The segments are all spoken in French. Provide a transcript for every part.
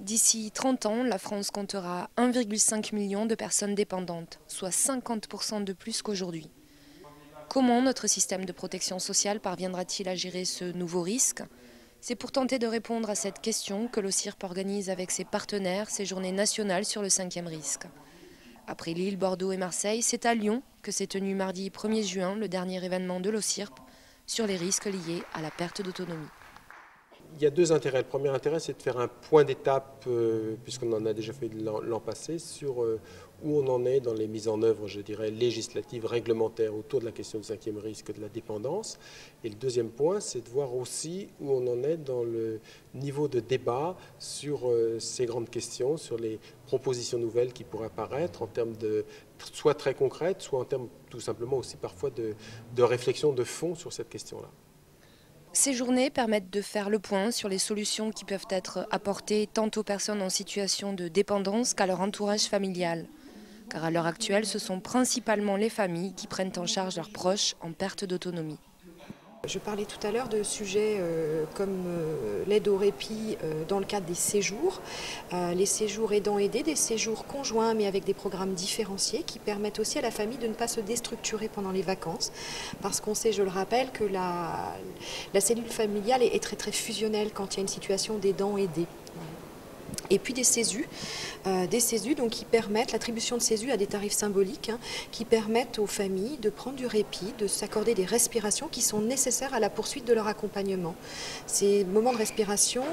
D'ici 30 ans, la France comptera 1,5 million de personnes dépendantes, soit 50% de plus qu'aujourd'hui. Comment notre système de protection sociale parviendra-t-il à gérer ce nouveau risque? C'est pour tenter de répondre à cette question que l'OCIRP organise avec ses partenaires ces journées nationales sur le 5e risque. Après Lille, Bordeaux et Marseille, c'est à Lyon que s'est tenu mardi 1er juin le dernier événement de l'OCIRP sur les risques liés à la perte d'autonomie. Il y a deux intérêts. Le premier intérêt, c'est de faire un point d'étape, puisqu'on en a déjà fait l'an passé, sur où on en est dans les mises en œuvre, je dirais, législatives, réglementaires autour de la question du 5e risque de la dépendance. Et le deuxième point, c'est de voir aussi où on en est dans le niveau de débat sur ces grandes questions, sur les propositions nouvelles qui pourraient apparaître en termes de soit très concrètes, soit en termes tout simplement aussi parfois de réflexion de fond sur cette question-là. Ces journées permettent de faire le point sur les solutions qui peuvent être apportées tant aux personnes en situation de dépendance qu'à leur entourage familial. Car à l'heure actuelle, ce sont principalement les familles qui prennent en charge leurs proches en perte d'autonomie. Je parlais tout à l'heure de sujets comme l'aide au répit dans le cadre des séjours, les séjours aidants-aidés, des séjours conjoints mais avec des programmes différenciés qui permettent aussi à la famille de ne pas se déstructurer pendant les vacances. Parce qu'on sait, je le rappelle, que la cellule familiale est très fusionnelle quand il y a une situation d'aidant-aidé. Et puis des CESU donc, qui permettent l'attribution de CESU à des tarifs symboliques, qui permettent aux familles de prendre du répit, de s'accorder des respirations qui sont nécessaires à la poursuite de leur accompagnement. Ces moments de respiration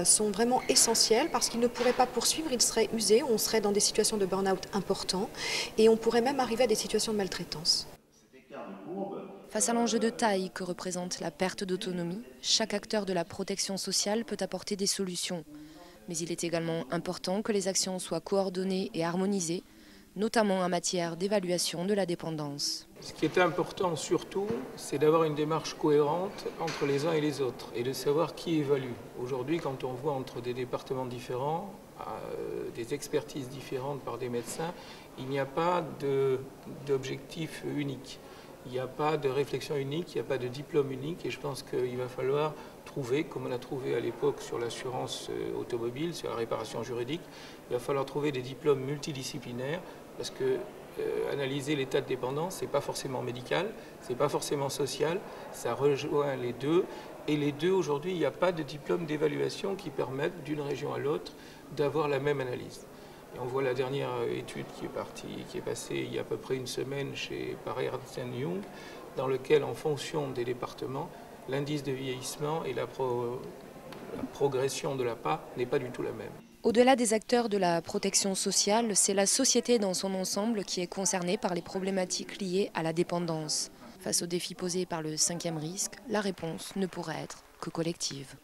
sont vraiment essentiels parce qu'ils ne pourraient pas poursuivre, ils seraient usés, on serait dans des situations de burn-out importants et on pourrait même arriver à des situations de maltraitance. Face à l'enjeu de taille que représente la perte d'autonomie, chaque acteur de la protection sociale peut apporter des solutions. Mais il est également important que les actions soient coordonnées et harmonisées, notamment en matière d'évaluation de la dépendance. Ce qui est important surtout, c'est d'avoir une démarche cohérente entre les uns et les autres et de savoir qui évalue. Aujourd'hui, quand on voit entre des départements différents, des expertises différentes par des médecins, il n'y a pas d'objectif unique. Il n'y a pas de réflexion unique, il n'y a pas de diplôme unique et je pense qu'il va falloir trouver, comme on a trouvé à l'époque sur l'assurance automobile, sur la réparation juridique, il va falloir trouver des diplômes multidisciplinaires parce que analyser l'état de dépendance, ce n'est pas forcément médical, ce n'est pas forcément social, ça rejoint les deux. Et les deux, aujourd'hui, il n'y a pas de diplôme d'évaluation qui permette d'une région à l'autre d'avoir la même analyse. Et on voit la dernière étude qui est passée il y a à peu près une semaine par Ernst & Young, dans lequel, en fonction des départements, l'indice de vieillissement et la progression de la PA n'est pas du tout la même. Au-delà des acteurs de la protection sociale, c'est la société dans son ensemble qui est concernée par les problématiques liées à la dépendance. Face aux défis posés par le 5e risque, la réponse ne pourrait être que collective.